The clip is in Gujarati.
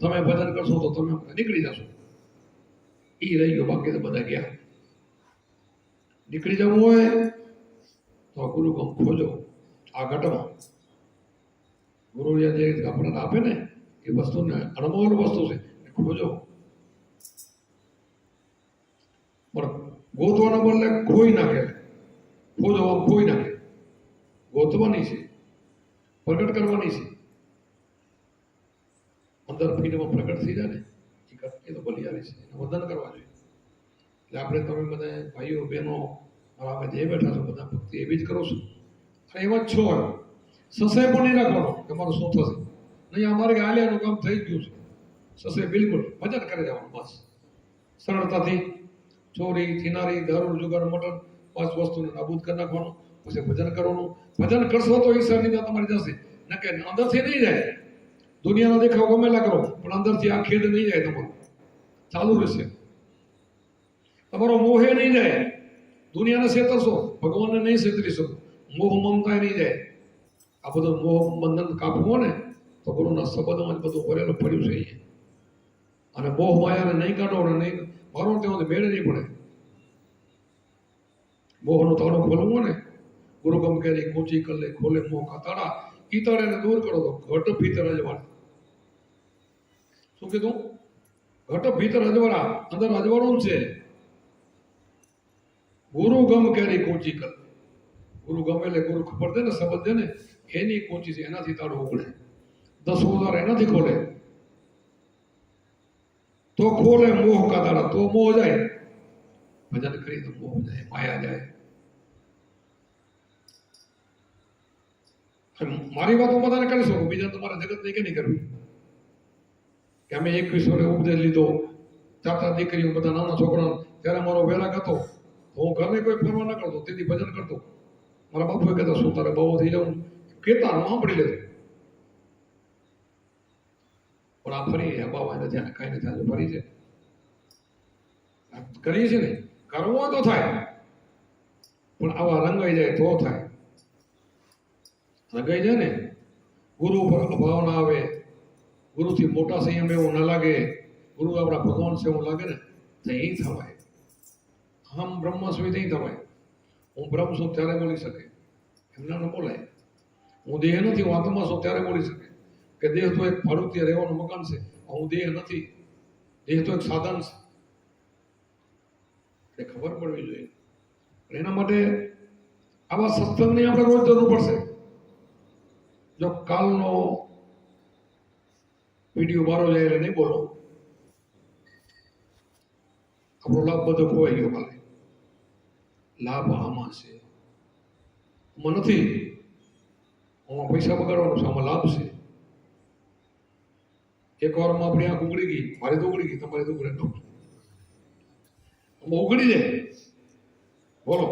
તમે ભજન કરશો તો તમે નીકળી જશો. એ રહી ગયો, બાકી તો બધા ગયા. નીકળી જવું હોય તો ગુરુગમ ખોજો. આ ઘટમાં ગુરુ જે આપણને આપે ને એ વસ્તુને અનમોલ વસ્તુ છે, ખોજો. પણ ગોતવાના બદલે ખોઈ નાખે, ખોજો ખોઈ નાખે. ગોતવાની છે, પ્રગટ કરવાની છે. અંદર ફીડમાં પ્રગટ થઈ જાય ને એ તો બલિયારી છે, એને વંદન કરવા જોઈએ. એટલે આપણે તમે બધા ભાઈઓ બહેનો મારા અમે જે બેઠા છો બધા ભક્તિ એવી જ કરો છો અને એવા જ છો. સસે પણ નહીં રાખવાનો કે મારું શું થશે. નહીં, અમારે આલિયાનું કામ થઈ ગયું છે. સસે બિલકુલ ભજન કરી દેવાનું બસ. સરળતાથી ચોરી, ચિનારી, દારૂ, જુગાર, મટન 5 વસ્તુને નાબૂદ કરી નાખવાનું. પછી ભજન કરવાનું. ભજન કરશો તો ઈશ્વરની ત્યાં તમારી જશે. ન કે અંદરથી નહીં જાય. દુનિયાનો દેખાવ ગમેલા કરો પણ અંદરથી આ ખેડ નહીં જાય. તમારું ચાલુ રહેશે. તમારો મોહે નહીં જાય. દુનિયાને છેતરશો, ભગવાનને નહીં છેતરી શકો. મોહ મમતા નહીં જાય. આ બધું મોહ બંધન કાપવો ને તો ગુરુના શબ્દમાં જ બધું ભરેલું પડ્યું છે. અને મોહ માયાને નહીં કાઢો ને નહીં મારો ત્યાં મેળે નહીં પડે. મોહનું તાળું ખોલવું ને ગુરુ ગમ કે કોચી કલે ખોલે મોહ કા તાળા. ઈ તાળાને દૂર કરો તો ઘટ ભીતર અજવાળા. શું કીધું? ઘટ ભીતર અજવાળા. અંદર અજવાળું છે. ગુરુ ગમ કેરી કોચી કલ. ગુરુ ગમે એટલે ગુરુ ખબર દે ને, શબ્દ દે ને, એની કોચી છે, એનાથી તાળું ઉગડે. 10,000 એનાથી ખોલે તો ખોલે મોહ કા તાળા. તો મોહ જાય. ભજન કરી તો મોહ જાય, માયા જાય. મારી વાત હું બધાને કરી શકું, બીજા તમારે જગત નહીં કે નહીં કરવી. કે અમે 21 વર્ષે ઉપદેશ લીધો, 4 દીકરીઓ, બધા નાના છોકરા. ત્યારે મારો વેરાગ હતો, હું ઘરને કોઈ ફરવા ન કરતો, તેથી ભજન કરતો. મારા બાપુએ કહેતા શું તારે બહુ થઈ જવું કહેતા, સાંભળી લેતો. પણ આ ફરી બાબા નથી, કઈ નથી, આજે ફરી છે. કરીએ છીએ ને, કરવો હોય તો થાય, પણ આવા રંગાઈ જાય તો થાય. રંગાઈ જાય ને, ગુરુ ઉપર અભાવ ના આવે, ગુરુથી મોટા સંયમ એવું ન લાગે, ગુરુ આપણા ભગવાન છે એવું લાગે ને, તો એ થવાય. હમ બ્રહ્મ સ્વી નહીં થવાય. હું બ્રહ્મ છું ત્યારે બોલી શકે, એમના ન બોલાય. હું દેહ નથી, હું આત્મા છું ત્યારે બોલી શકે. કે દેહ તો એક ભાડુતી રહેવાનું મકાન છે, હું દેહ નથી. દેહ તો એક સાધન છે. એ ખબર પડવી જોઈએ. એના માટે આવા સત્સંગની આપણે રોજ જરૂર પડશે. જો કાલનો વિડીયો મારો જાય એટલે નહીં બોલો, આપણો લાભ બધો ખોવાઈ ગયો. કાલે લાભ આમાં છે, આમાં નથી. આમાં પૈસા બગાડવાનો છે, આમાં લાભ છે. એક વારમાં આપણી આંખ ઉગડી ગઈ, મારી તો ઉગડી ગઈ, તમારી તો ઉગડે, આમાં ઉગડી જાય. બોલો.